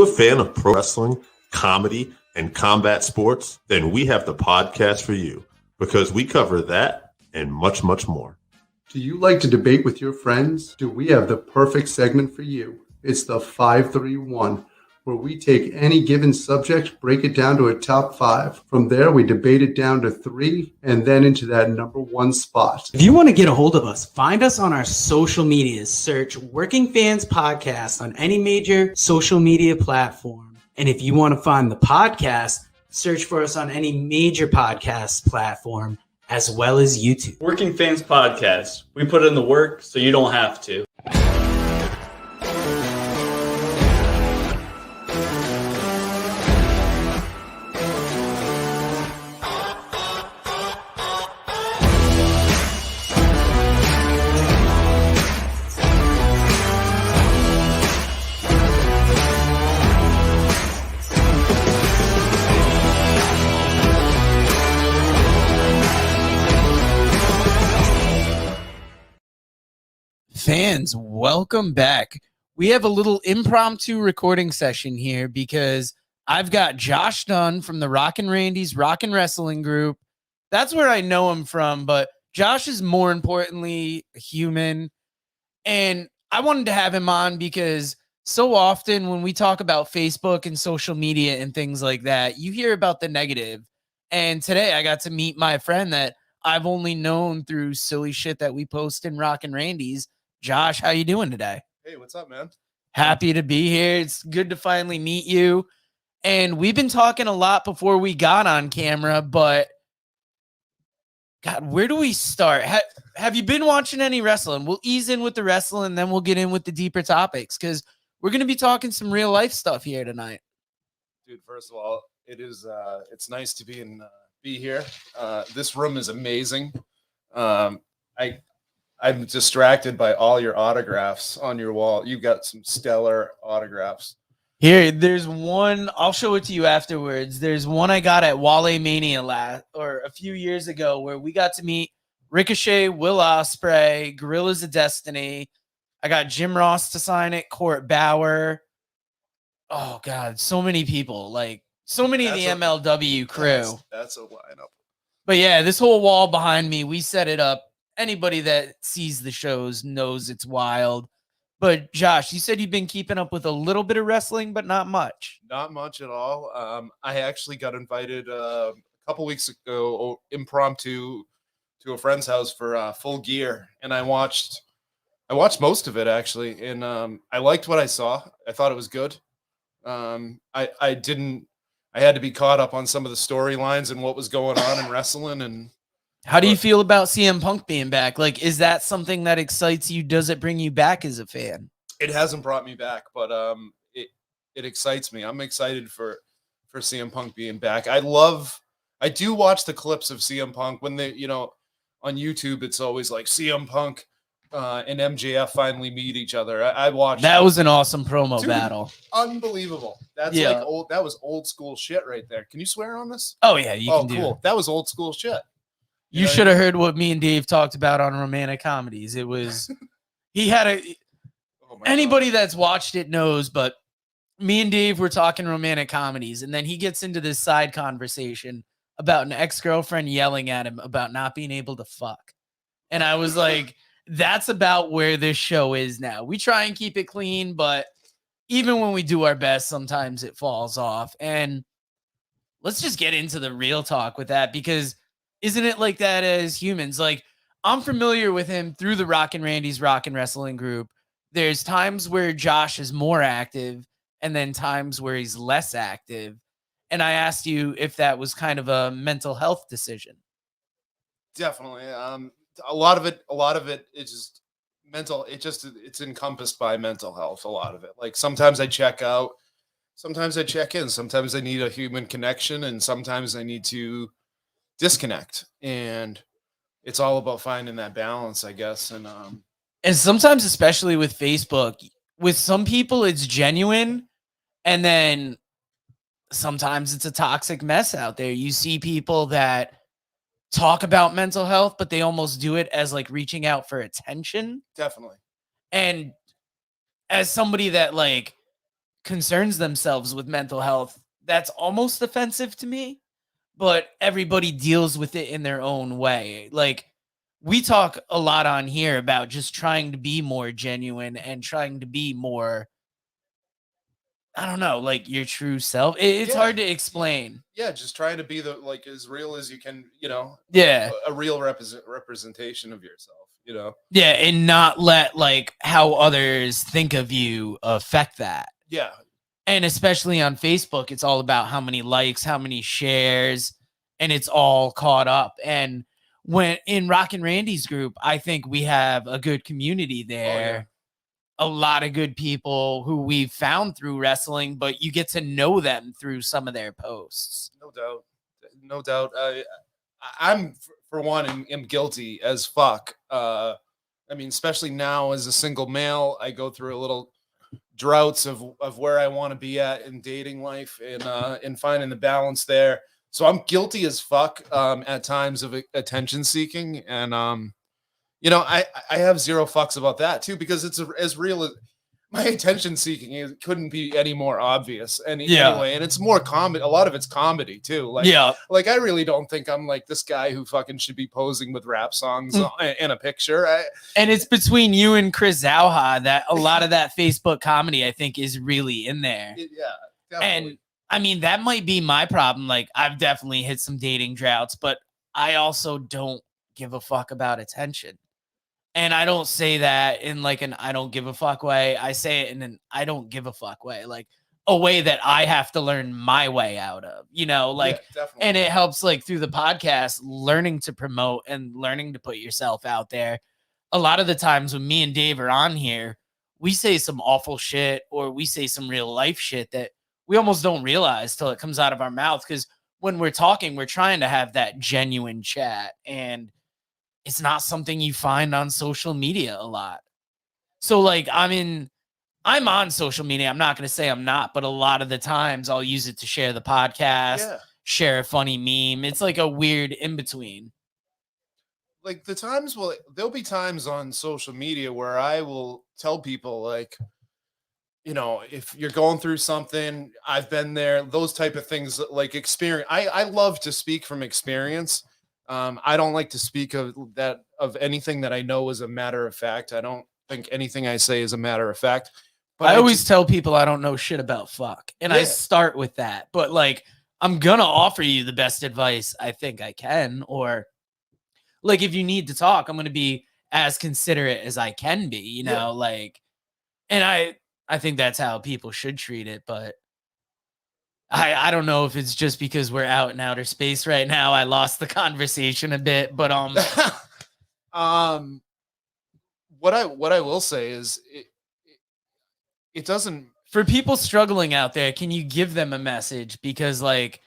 you a fan of pro wrestling, comedy, and combat sports? Then we have the podcast for you because we cover that and much, much more. Do you like to debate with your friends? Do we have the perfect segment for you? It's the 531, where we take any given subject, break it down to a top 5. From there, we debate it down to 3, and then into that number 1 spot. If you want to get a hold of us, find us on our social medias. Search Working Fans Podcast on any major social media platform. And if you want to find the podcast, search for us on any major podcast platform, as well as YouTube. Working Fans Podcast. We put in the work so you don't have to. Fans, welcome back. We have a little impromptu recording session here because I've got Josh Dunn from the Rockin' Randy's Rockin' Wrestling Group. That's where I know him from, but Josh is more importantly a human. And I wanted to have him on because so often when we talk about Facebook and social media and things like that, you hear about the negative. And today I got to meet my friend that I've only known through silly shit that we post in Rockin' Randy's. Josh, how you doing today? Hey, what's up, man? Happy to be here. It's good to finally meet you. And we've been talking a lot before we got on camera, but God, where do we start? Have you been watching any wrestling? We'll ease in with the wrestling, then we'll get in with the deeper topics because we're going to be talking some real life stuff here tonight. Dude, first of all, it's nice to be here. This room is amazing. I'm distracted by all your autographs on your wall. You've got some stellar autographs. Here, there's one. I'll show it to you afterwards. There's one I got at Wale Mania a few years ago where we got to meet Ricochet, Will Ospreay, Gorillas of Destiny. I got Jim Ross to sign it, Court Bauer. Oh, God, so many people. Like, so many of the MLW crew. That's a lineup. But, yeah, this whole wall behind me, we set it up. Anybody that sees the shows knows it's wild. But Josh, you said you've been keeping up with a little bit of wrestling, but not much. Not much at all. I actually got invited a couple weeks ago, impromptu, to a friend's house for Full Gear, and I watched most of it actually, and I liked what I saw. I thought it was good. I had to be caught up on some of the storylines and what was going on in wrestling. And how do you feel about CM Punk being back? Like, is that something that excites you? Does it bring you back as a fan? It hasn't brought me back, but it excites me. I'm excited for CM Punk being back. I do watch the clips of CM Punk when they, on YouTube, it's always like CM Punk and MJF finally meet each other. I watched that. Was an awesome promo battle. Unbelievable. That's like old. That was old school shit right there. Can you swear on this? Oh yeah, you can do. Cool. That was old school shit. You should have heard what me and Dave talked about on romantic comedies. It was, he had anybody that's watched it knows, but me and Dave were talking romantic comedies, and then he gets into this side conversation about an ex-girlfriend yelling at him about not being able to fuck. And I was like, that's about where this show is now. We try and keep it clean, but even when we do our best, sometimes it falls off. And let's just get into the real talk with that, because isn't it like that as humans? Like, I'm familiar with him through the Rockin' Randy's Rockin' Wrestling Group. There's times where Josh is more active and then times where he's less active. And I asked you if that was kind of a mental health decision. Definitely. A lot of it is just mental. It's encompassed by mental health. A lot of it. Like, sometimes I check out, sometimes I check in, sometimes I need a human connection, and sometimes I need to disconnect, and it's all about finding that balance, I guess. And sometimes, especially with Facebook, with some people it's genuine, and then sometimes it's a toxic mess out there. You see people that talk about mental health, but they almost do it as like reaching out for attention. Definitely. And as somebody that like concerns themselves with mental health, that's almost offensive to me, but everybody deals with it in their own way. Like, we talk a lot on here about just trying to be more genuine and trying to be more, I don't know, like your true self. It's Yeah. hard to explain. Yeah, just trying to be like as real as you can, Yeah. a real representation of yourself, Yeah. And not let like how others think of you affect that. Yeah. And especially on Facebook, it's all about how many likes, how many shares, and it's all caught up. And when in Rock and Randy's group, I think we have a good community there. A lot of good people who we've found through wrestling, but you get to know them through some of their posts. No doubt. I'm for one am guilty as fuck. I mean, especially now as a single male, I go through a little droughts of where I want to be at in dating life and finding the balance there. So I'm guilty as fuck at times of attention seeking, and I have zero fucks about that too, because it's as real as my attention seeking. It couldn't be any more obvious. Anyway, and it's more comedy. A lot of it's comedy too. Like I really don't think I'm like this guy who fucking should be posing with rap songs in a picture. And it's between you and Chris Zauha that a lot of that Facebook comedy, I think, is really in there. Yeah, definitely. And I mean, that might be my problem. Like, I've definitely hit some dating droughts, but I also don't give a fuck about attention. And I don't say that in like an I don't give a fuck way. I say it in an I don't give a fuck way, like a way that I have to learn my way out of, like, definitely. and it helps like through the podcast, learning to promote and learning to put yourself out there. A lot of the times when me and Dave are on here, we say some awful shit or we say some real life shit that we almost don't realize till it comes out of our mouth. Because when we're talking, we're trying to have that genuine chat, and it's not something you find on social media a lot. So like, I'm on social media. I'm not going to say I'm not, but a lot of the times I'll use it to share the podcast, share a funny meme. It's like a weird in between. Like there'll be times on social media where I will tell people like, if you're going through something, I've been there, those type of things, like experience. I love to speak from experience. I don't like to speak of anything that I know is a matter of fact. I don't think anything I say is a matter of fact. But I always tell people I don't know shit about fuck. And I start with that. But like, I'm going to offer you the best advice I think I can. Or like, if you need to talk, I'm going to be as considerate as I can be, like, and I think that's how people should treat it. But I don't know if it's just because we're out in outer space right now. I lost the conversation a bit, but what I will say is it doesn't, for people struggling out there, can you give them a message? Because like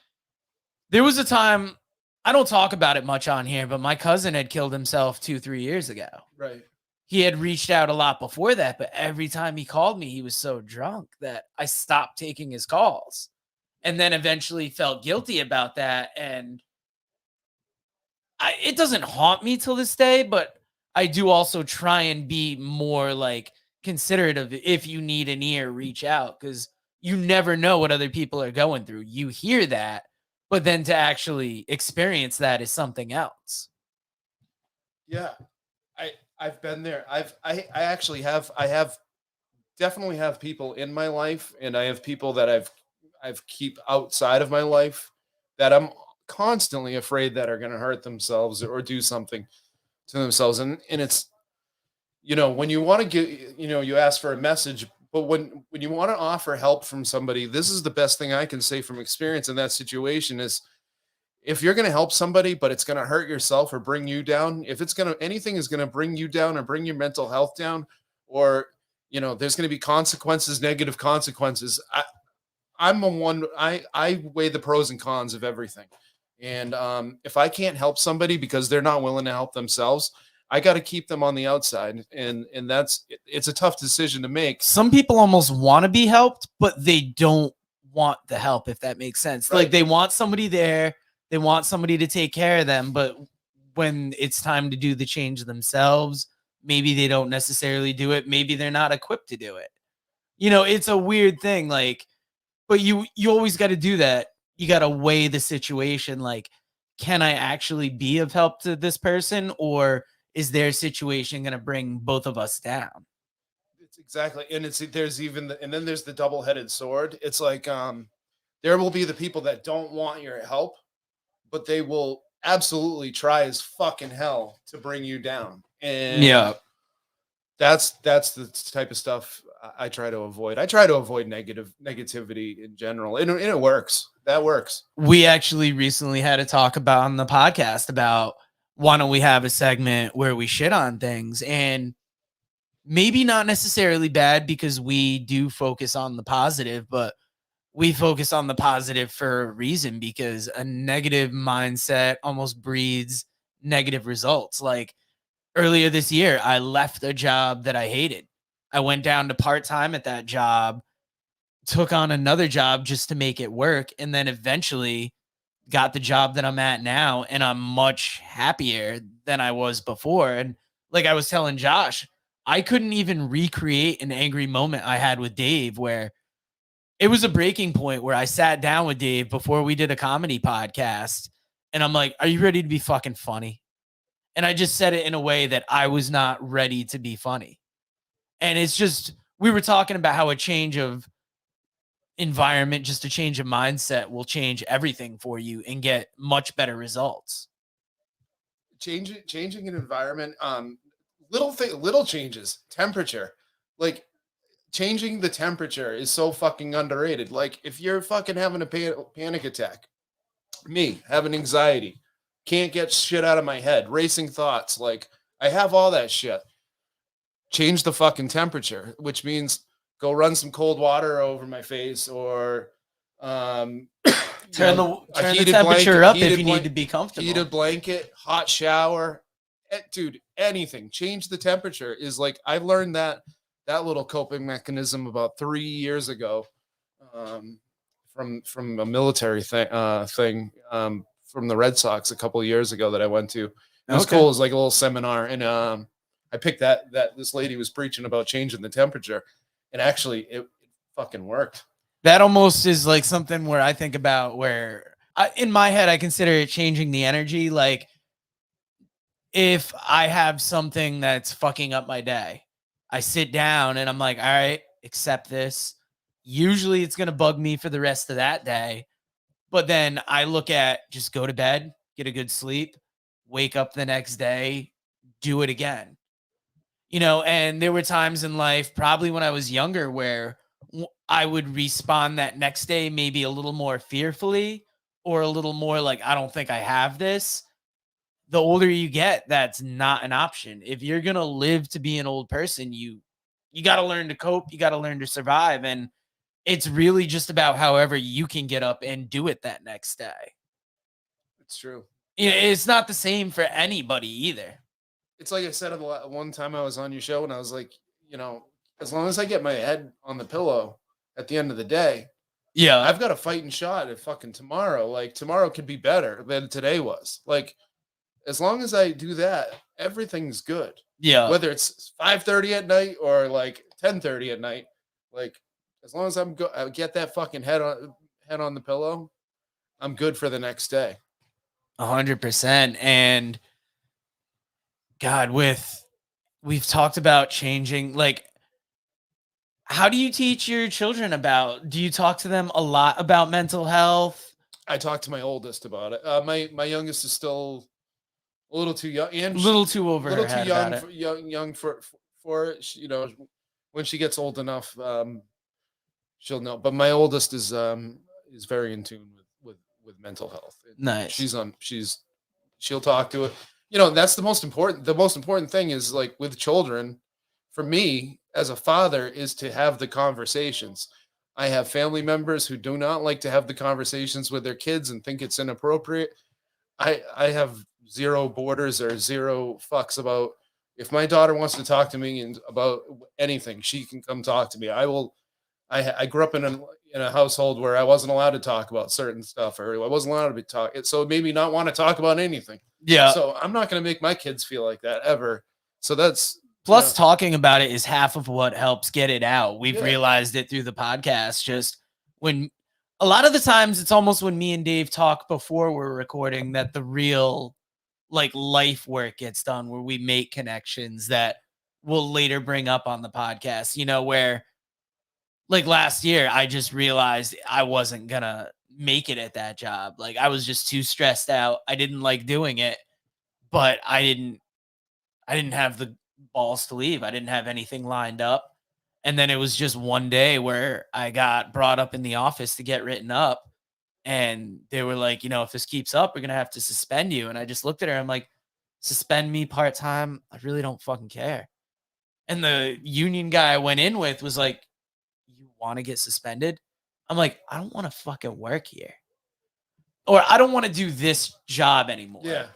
there was a time, I don't talk about it much on here, but my cousin had killed himself 2-3 years ago. Right. He had reached out a lot before that, but every time he called me, he was so drunk that I stopped taking his calls. And then eventually felt guilty about that. And it doesn't haunt me till this day, but I do also try and be more like considerate of if you need an ear, reach out, because you never know what other people are going through. You hear that, but then to actually experience that is something else. Yeah. I've been there. I actually have definitely have people in my life, and I have people that I've keep outside of my life that I'm constantly afraid that are going to hurt themselves or do something to themselves. And it's, when you want to get, you ask for a message, but when you want to offer help from somebody, this is the best thing I can say from experience in that situation is, if you're going to help somebody, but it's going to hurt yourself or bring you down, if anything is going to bring you down or bring your mental health down, or, there's going to be consequences, negative consequences. I'm a one, I weigh the pros and cons of everything. And if I can't help somebody because they're not willing to help themselves, I got to keep them on the outside. And it's a tough decision to make. Some people almost want to be helped, but they don't want the help, if that makes sense. Right. Like they want somebody there. They want somebody to take care of them. But when it's time to do the change themselves, maybe they don't necessarily do it. Maybe they're not equipped to do it. It's a weird thing. Like, but you always got to do that. You got to weigh the situation. Like, can I actually be of help to this person, or is their situation going to bring both of us down? It's exactly. And and then there's the double-headed sword. It's like, there will be the people that don't want your help, but they will absolutely try as fucking hell to bring you down. And that's the type of stuff I try to avoid. I try to avoid negativity in general, and it works. That works. We actually recently had a talk about on the podcast about why don't we have a segment where we shit on things, and maybe not necessarily bad because we do focus on the positive, but we focus on the positive for a reason, because a negative mindset almost breeds negative results. Like earlier this year, I left a job that I hated. I went down to part-time at that job, took on another job just to make it work, and then eventually got the job that I'm at now, and I'm much happier than I was before. And like I was telling Josh, I couldn't even recreate an angry moment I had with Dave, where it was a breaking point where I sat down with Dave before we did a comedy podcast, and I'm like, "Are you ready to be fucking funny?" And I just said it in a way that I was not ready to be funny. And it's just, we were talking about how a change of environment, just a change of mindset will change everything for you and get much better results. Changing an environment, little changes, temperature, like changing the temperature is so fucking underrated. Like if you're fucking having a panic attack, me having anxiety, can't get shit out of my head, racing thoughts, like I have all that shit. Change the fucking temperature, which means go run some cold water over my face, or turn the temperature up if you need to be comfortable. Heated blanket, hot shower, dude, anything. Change the temperature is like, I learned that little coping mechanism about 3 years ago, from a military thing from the Red Sox a couple of years ago that I went to. It was cool. It was like a little seminar, and I picked that this lady was preaching about changing the temperature, and actually it fucking worked. That almost is like something where I think about where in my head, I consider it changing the energy. Like if I have something that's fucking up my day, I sit down and I'm like, all right, accept this. Usually it's going to bug me for the rest of that day. But then I look at just go to bed, get a good sleep, wake up the next day, do it again. And there were times in life, probably when I was younger, where I would respond that next day maybe a little more fearfully, or a little more like, I don't think I have this. The older you get, that's not an option. If you're going to live to be an old person, you got to learn to cope. You got to learn to survive. And it's really just about however you can get up and do it that next day. It's true. It's not the same for anybody either. It's like I said one time I was on your show, and I was like, as long as I get my head on the pillow at the end of the day, yeah, I've got a fighting shot at fucking tomorrow. Like tomorrow could be better than today was. Like as long as I do that, everything's good. Yeah. Whether it's 5:30 at night or like 10:30 at night, like as long as I get that fucking head on the pillow, I'm good for the next day. 100%. And God, we've talked about changing, like, how do you teach your children do you talk to them a lot about mental health? I talk to my oldest about it. My youngest is still a little too young, and a little too over, a little her too head young for it. When she gets old enough, she'll know. But my oldest is very in tune with mental health. Nice. She'll talk to it. That's the most important thing is like with children, for me as a father, is to have the conversations. I have family members who do not like to have the conversations with their kids and think it's inappropriate. I have zero borders or zero fucks about if my daughter wants to talk to me and about anything, she can come talk to me. I grew up in a household where I wasn't allowed to talk about certain stuff, or I wasn't allowed to be talking. So it made me not want to talk about anything. Yeah. So I'm not going to make my kids feel like that ever. So that's Plus, talking about it is half of what helps get it out. We've Yeah. realized it through the podcast. Just when a lot of the times it's almost when me and Dave talk before we're recording that the real like life work gets done, where we make connections that we'll later bring up on the podcast, you know, where like last year, I just realized I wasn't gonna make it at that job. Like I was just too stressed out. I didn't like doing it, but I didn't have the balls to leave. I didn't have anything lined up. And then it was just one day where I got brought up in the office to get written up. And they were like, you know, if this keeps up, we're going to have to suspend you. And I just looked at her. I'm like, suspend me part time? I really don't fucking care. And the union guy I went in with was like, you want to get suspended? I'm like, I don't want to fucking work here. Or I don't want to do this job anymore. Yeah.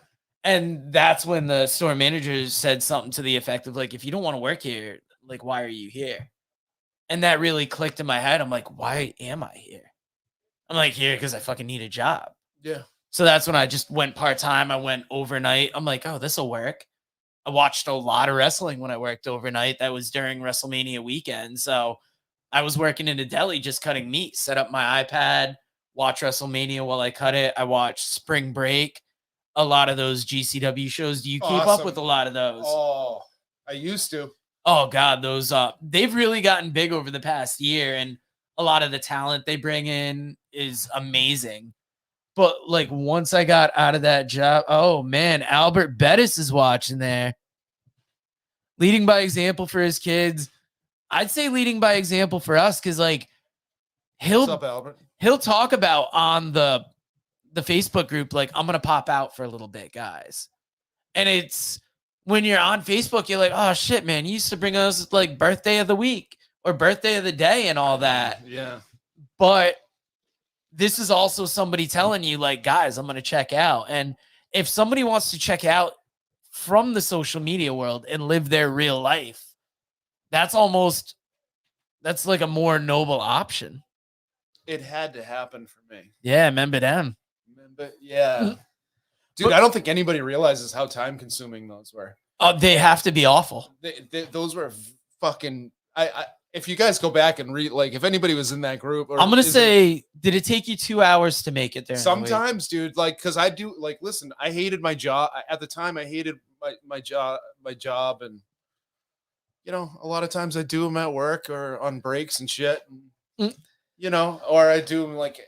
And that's when the store manager said something to the effect of like, if you don't want to work here, like, why are you here? And that really clicked in my head. I'm like, why am I here? I'm like, here because I fucking need a job. Yeah. So that's when I just went part-time. I went overnight. I'm like, oh, this will work. I watched a lot of wrestling when I worked overnight. That was during WrestleMania weekend. So I was working in a deli just cutting meat, set up my iPad, watch WrestleMania while I cut it. I watched Spring Break, a lot of those GCW shows. Do you keep up Awesome. with a lot of those? Oh, I used to. Oh God, those they've really gotten big over the past year, and a lot of the talent they bring in is amazing. But like once I got out of that job, oh man, Albert Bettis is watching there. Leading by example for his kids. I'd say leading by example for us, because like What's up, Albert? he'll talk about on the Facebook group, like, I'm gonna pop out for a little bit, guys. And it's when you're on Facebook, you're like, oh shit, man, you used to bring us like birthday of the week or birthday of the day and all that. Yeah. But this is also somebody telling you, like, guys, I'm gonna check out. And if somebody wants to check out from the social media world and live their real life, that's like a more noble option. It had to happen for me. Yeah, remember them. But yeah. Dude, I don't think anybody realizes how time consuming those were. They have to be awful. Those were fucking. If you guys go back and read, like, if anybody was in that group, or I'm gonna say, did it take you 2 hours to make it there? Sometimes, dude, like, because I do, like, listen, I hated my job at the time. I hated my job, and you know, a lot of times I do them at work or on breaks and shit, and, you know, or I do them like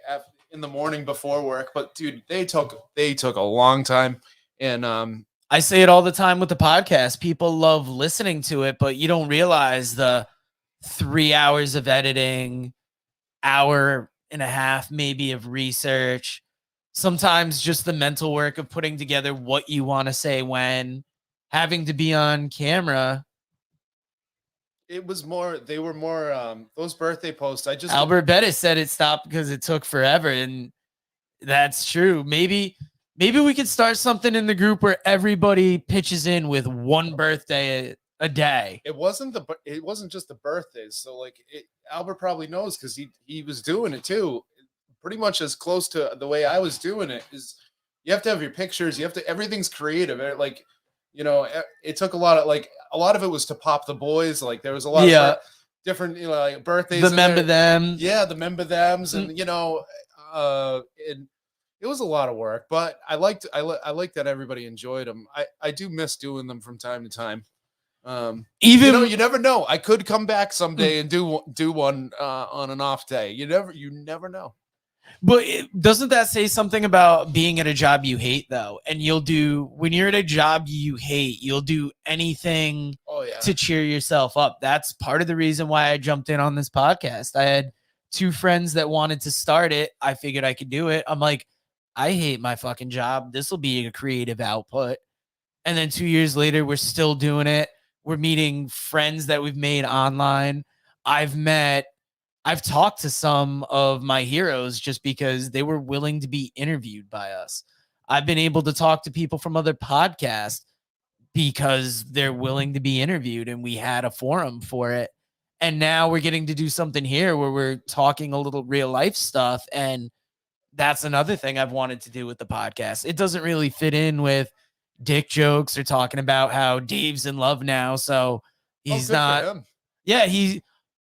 in the morning before work. But dude, they took a long time, and I say it all the time with the podcast. People love listening to it, but you don't realize the 3 hours of editing, hour and a half maybe of research, sometimes just the mental work of putting together what you want to say when, having to be on camera. it was more. They were more those birthday posts. Albert Bettis said it stopped because it took forever, and that's true. Maybe we could start something in the group where everybody pitches in with one birthday a day. It wasn't just the birthdays. So like Albert probably knows because he was doing it too. Pretty much as close to the way I was doing it is you have to have your pictures. Everything's creative. Like, you know, it took a lot of it was to pop the boys. Like there was a lot of different, you know, like birthdays. The member them. Yeah. The member thems. And, you know, it was a lot of work, but I liked that everybody enjoyed them. I do miss doing them from time to time. Even you know, you never know. I could come back someday and do one on an off day. You never know. But doesn't that say something about being at a job you hate, though? And when you're at a job you hate, you'll do anything to cheer yourself up. That's part of the reason why I jumped in on this podcast. I had 2 friends that wanted to start it. I figured I could do it. I'm like, I hate my fucking job. This will be a creative output. And then 2 years later, we're still doing it. We're meeting friends that we've made online. I've talked to some of my heroes just because they were willing to be interviewed by us. I've been able to talk to people from other podcasts because they're willing to be interviewed, and we had a forum for it. And now we're getting to do something here where we're talking a little real life stuff. And that's another thing I've wanted to do with the podcast. It doesn't really fit in with dick jokes or talking about how Dave's in love now, so He's good not. For him. Yeah,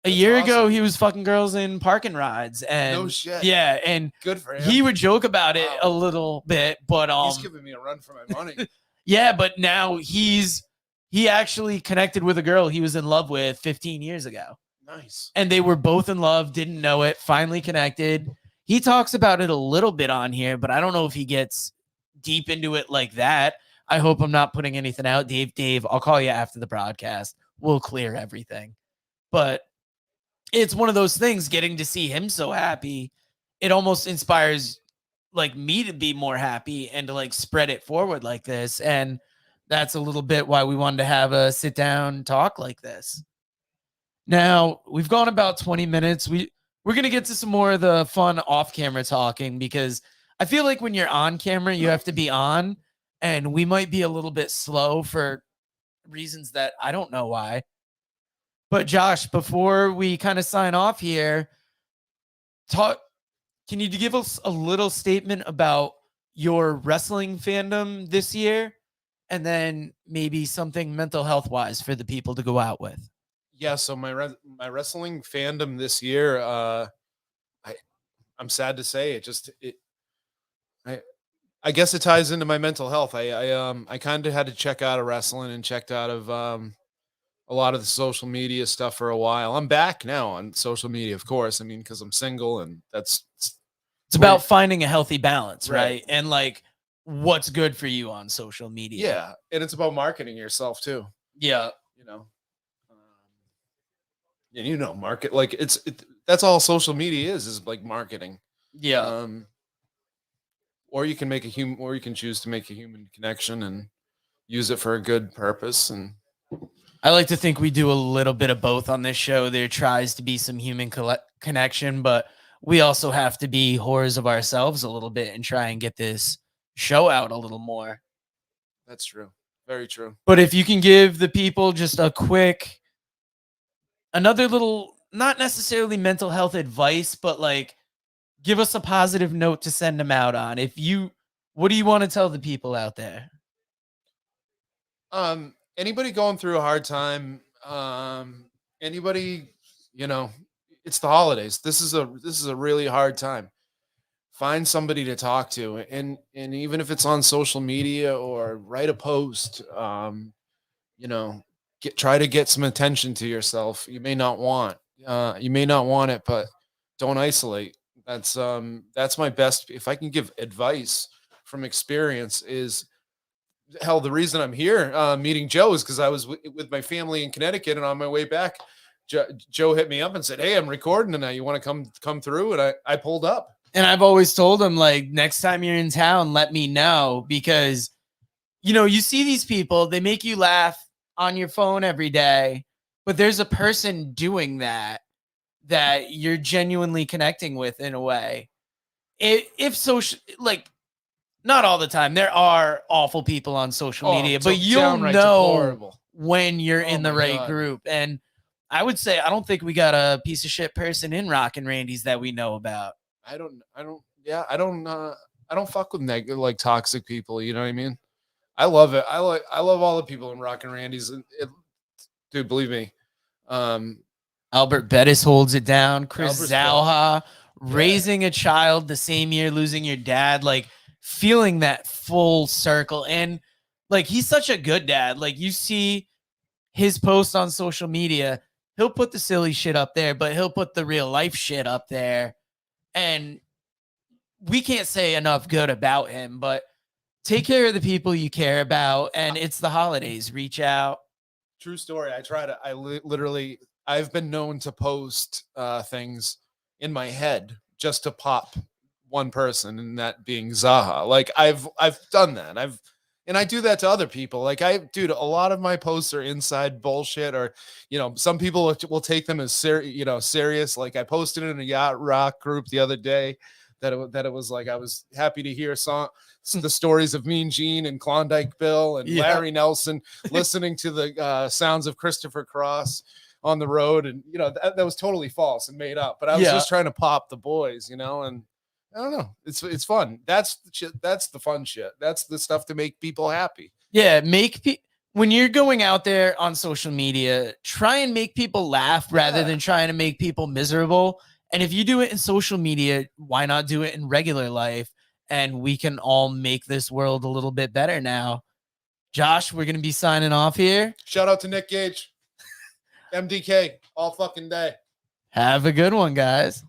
a year ago awesome. he was fucking girls in parking rides, and No shit. yeah, and Good for him. he would joke about it Wow. a little bit, but He's giving me a run for my money. yeah, but now he actually connected with a girl he was in love with 15 years ago. Nice. And they were both in love, didn't know it, finally connected. He talks about it a little bit on here, but I don't know if he gets deep into it like that. I hope I'm not putting anything out. Dave, I'll call you after the broadcast. We'll clear everything. But it's one of those things, getting to see him so happy, it almost inspires like me to be more happy and to like spread it forward like this. And that's a little bit why we wanted to have a sit down talk like this. Now, we've gone about 20 minutes. We're going to get to some more of the fun off camera talking, because I feel like when you're on camera, you have to be on, and we might be a little bit slow for reasons that I don't know why. But Josh, before we kind of sign off here, can you give us a little statement about your wrestling fandom this year, and then maybe something mental health wise for the people to go out with? Yeah, so my wrestling fandom this year, I'm sad to say I guess it ties into my mental health. I kind of had to check out of wrestling and checked out of a lot of the social media stuff for a while. I'm back now on social media, of course. I mean, because I'm single, and it's about finding a healthy balance, Right. right? And like what's good for you on social media. Yeah, and it's about marketing yourself too. Yeah. Market, like that's all social media is like marketing. Yeah. Or you can choose to make a human connection and use it for a good purpose. And I like to think we do a little bit of both on this show. There tries to be some human connection, but we also have to be whores of ourselves a little bit and try and get this show out a little more. That's true. Very true. But if you can give the people just another little, not necessarily mental health advice, but like give us a positive note to send them out on. What do you want to tell the people out there? Anybody going through a hard time, anybody, it's the holidays. This is a really hard time. Find somebody to talk to, and even if it's on social media, or write a post, try to get some attention to yourself. You may not want it, but don't isolate. That's my best. If I can give advice from experience, is hell, the reason I'm here meeting Joe is because I was with my family in Connecticut, and on my way back, Joe hit me up and said, "Hey, I'm recording tonight. You want to come through?" And I pulled up. And I've always told him, like, next time you're in town, let me know, because, you see these people, they make you laugh on your phone every day, but there's a person doing that you're genuinely connecting with in a way. If social, like, not all the time, there are awful people on social media, but you'll know deplorable when you're in the right group. And I would say, I don't think we got a piece of shit person in Rockin' Randy's that we know about. I don't fuck with negative, like, toxic people. You know what I mean? I love it. I love all the people in Rockin' Randy's. Dude, believe me. Albert Bettis holds it down. Chris Albert's Zalha, raising a child the same year, losing your dad, like feeling that full circle. And like, he's such a good dad. Like, you see his posts on social media, he'll put the silly shit up there, but he'll put the real life shit up there. And we can't say enough good about him, but take care of the people you care about. And it's the holidays. Reach out. True story. I've been known to post things in my head just to pop one person, and that being Zaha. Like, I've done that. I do that to other people. Like, a lot of my posts are inside bullshit, or, some people will take them as serious. Like, I posted in a yacht rock group the other day that it was like, I was happy to hear the stories of Mean Gene and Klondike Bill and Larry Nelson listening to the sounds of Christopher Cross on the road. And, that was totally false and made up, but I was just trying to pop the boys, and I don't know. It's fun. That's the shit. That's the fun shit. That's the stuff to make people happy. Yeah. when you're going out there on social media, try and make people laugh rather than trying to make people miserable. And if you do it in social media, why not do it in regular life? And we can all make this world a little bit better now. Josh, we're going to be signing off here. Shout out to Nick Gage. MDK all fucking day. Have a good one, guys.